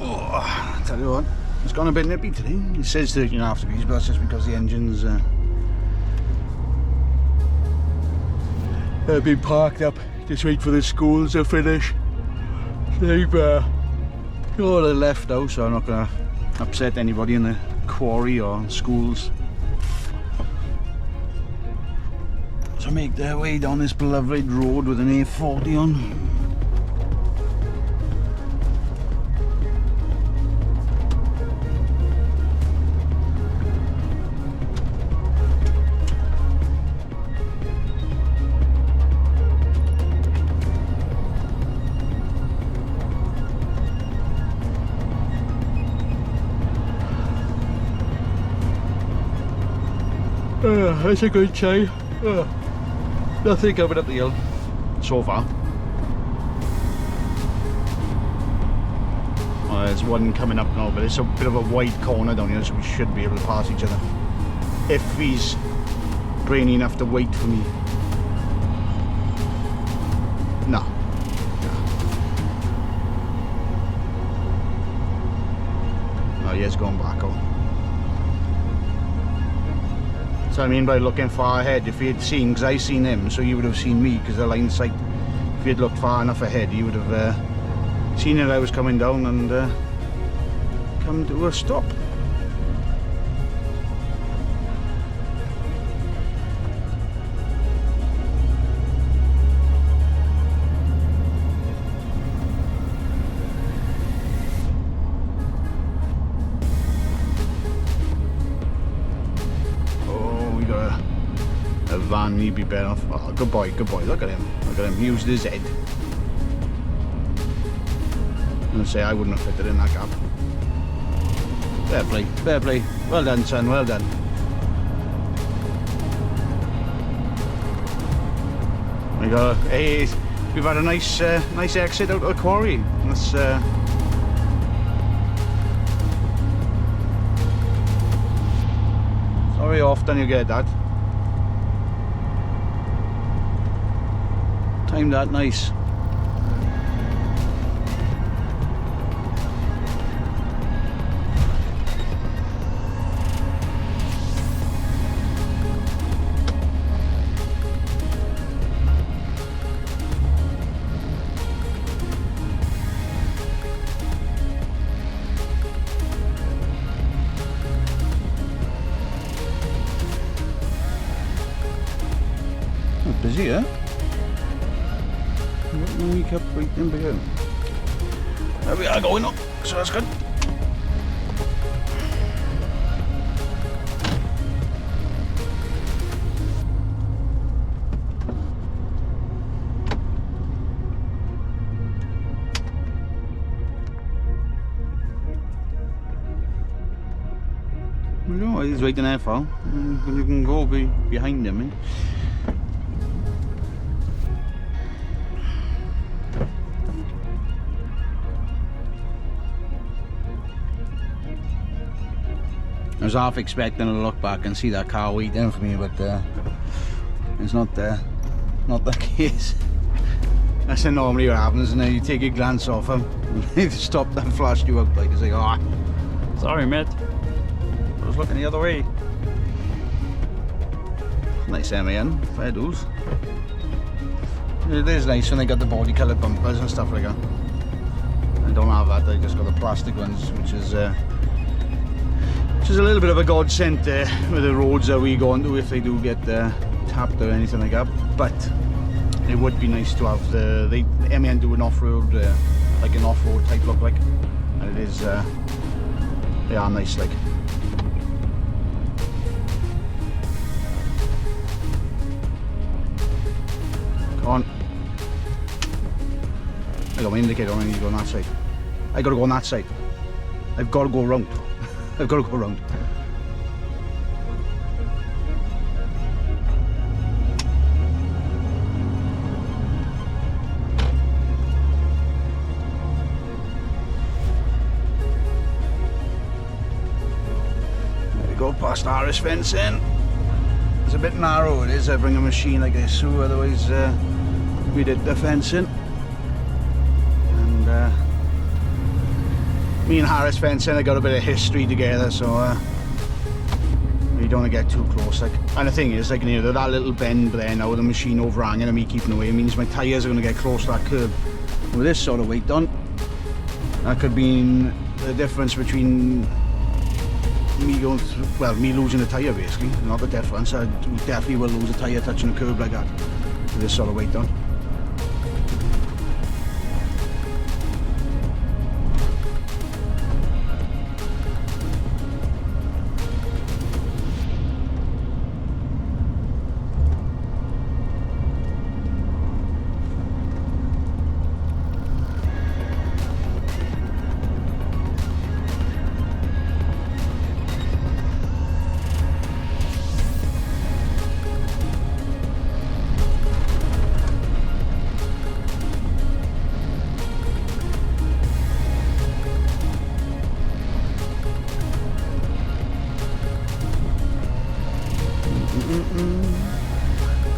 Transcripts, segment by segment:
Oh, tell you what, it's gone a bit nippy today. It says 13.5 degrees, but that's just because the engine's been parked up. Just wait for the schools to finish. They've left now, so I'm not going to upset anybody in the quarry or schools. So make their way down this beloved road with an A40 on. That's a good sign. Nothing coming up the hill so far. Well, there's one coming up now, but it's a bit of a wide corner down here, so we should be able to pass each other. If he's brainy enough to wait for me. No. Oh, he is going back on. So I mean by looking far ahead, if he had seen, because I seen him, so you would have seen me, because the line sight, if he had looked far enough ahead, you would have seen that I was coming down and come to a stop. Van need be better off. Oh, good boy, look at him, he used his head. I'm gonna say I wouldn't have fitted in that gap. Fair play, well done son, well done. We got we've had a nice exit out of the quarry. That's very often you get that. Timed that nice. Not busy, eh? We kept right in behind. There we are going up, so that's good. No, he's waiting there for. You can go behind him. Eh? I was half expecting to look back and see that car waiting for me, but it's not the case. That's normally what happens, and then you take a glance off him, they stopped and flashed you out like it's like, oh, sorry mate, I was looking the other way. Nice MAN, fair dues. It is nice when they got the body coloured bumpers and stuff like that. I don't have that, I just got the plastic ones, which is a little bit of a godsend with the roads that we go onto if they do get tapped or anything like that. But it would be nice to have the MAN do an off-road, like an off-road type look like, and it is, they are nice like. Come on. I got my indicator on, I need to go on that side. I gotta go on that side. I've got to go around. I've got to go around. There we go, past Irish fencing. It's a bit narrow, it is. I bring a machine like this, so otherwise we did the fencing. And me and Harris fencing, I got a bit of history together, so you don't want to get too close, like. And the thing is, like, you know, that little bend there now with the machine overhanging and me keeping away, it means my tyres are going to get close to that curb. With this sort of weight on, that could mean the difference between me going through, well, me losing a tyre basically, not the difference. I definitely will lose a tyre touching a curb like that with this sort of weight on.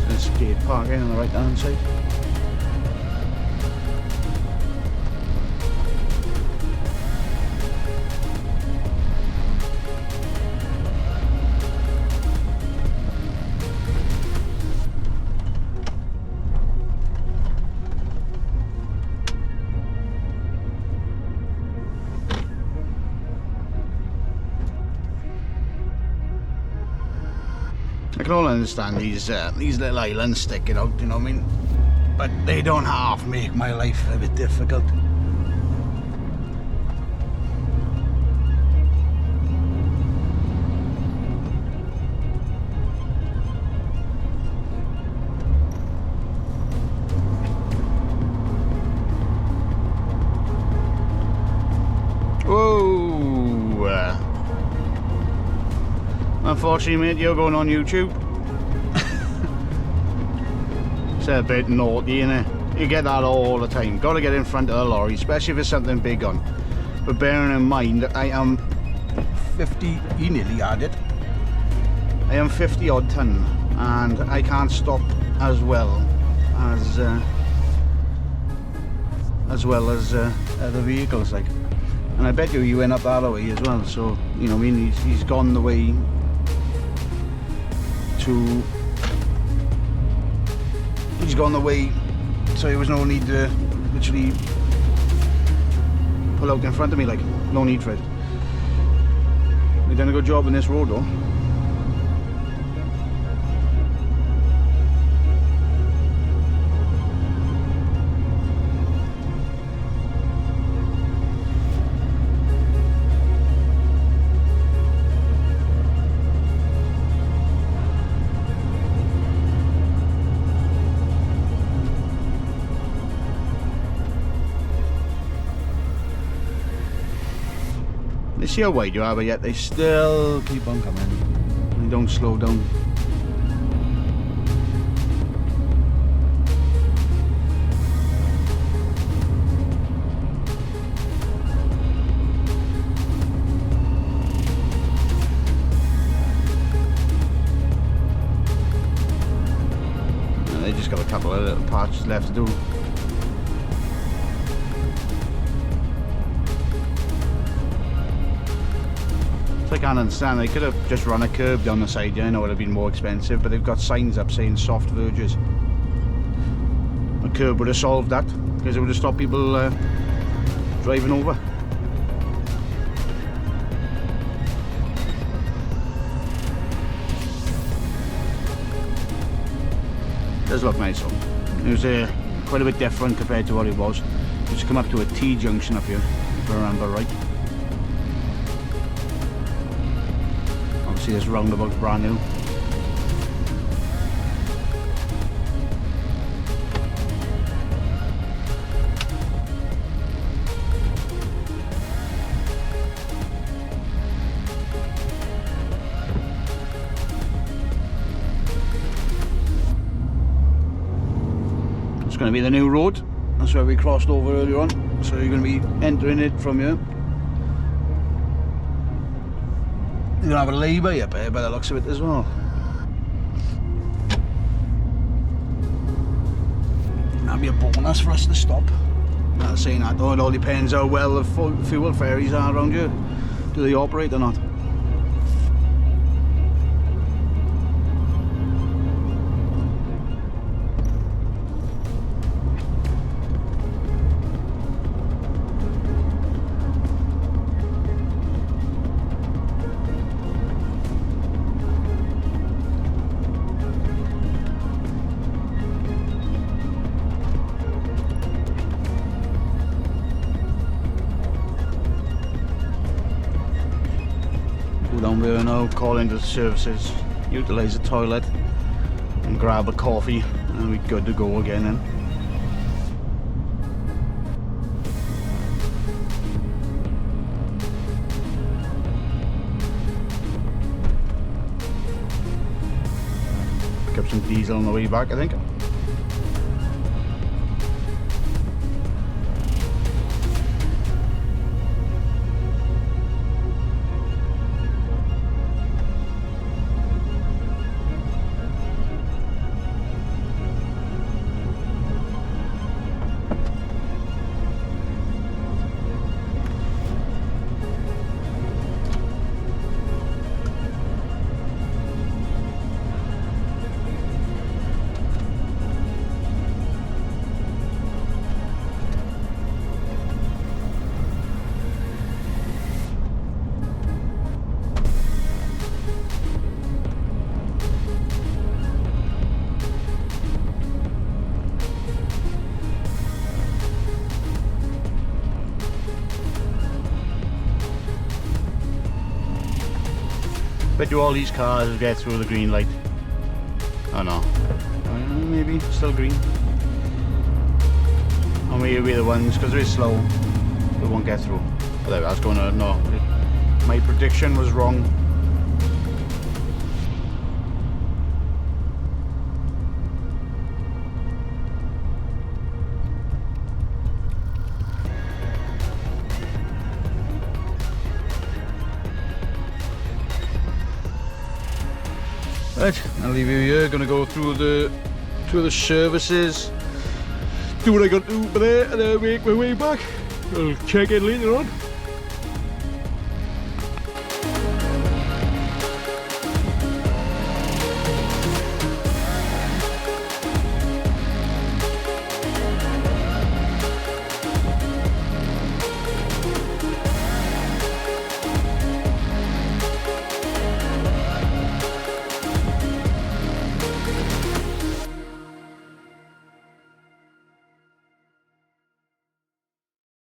There's gate parking on the right hand side. I can all understand these little islands sticking out, you know what I mean? But they don't half make my life a bit difficult. Whoa! Unfortunately, mate, you're going on YouTube. It's a bit naughty, innit? You get that all the time. Got to get in front of the lorry, especially if there's something big on. But bearing in mind that I am 50, you nearly had it. I am 50 odd ton, and I can't stop as well as other vehicles, like. And I bet you went up that way as well. So you know, I mean, he's gone the way to. He's gone the way, so there was no need to literally pull out in front of me, like, no need for it. They've done a good job on this road though. They see how wide you are, but yet they still keep on coming. They don't slow down. And they just got a couple of little patches left to do. I can't understand, they could have just run a curb down the side, yeah, I know it would have been more expensive, but they've got signs up saying soft verges. A curb would have solved that, because it would have stopped people driving over. It does look nice though. It was quite a bit different compared to what it was. Just come up to a T-junction up here, if I remember right. This roundabout's brand new. It's going to be the new road. That's where we crossed over earlier on. So you're going to be entering it from here. You're going to have a lay-by up here by the looks of it as well. That'll be a bonus for us to stop. Saying that though, it all depends how well the fuel ferries are around here. Do they operate or not? Down there now, call into the services, utilise the toilet and grab a coffee, and we're good to go again then. Pick up some diesel on the way back, I think. Bet you all these cars will get through the green light. Oh no. Maybe still green. Or maybe the ones, because they're slow, they won't get through. But there, I was going to, no. My prediction was wrong. Right, I'll leave you here. Gonna go through the services, do what I got to do over there, and then make my way back. I'll check in later on.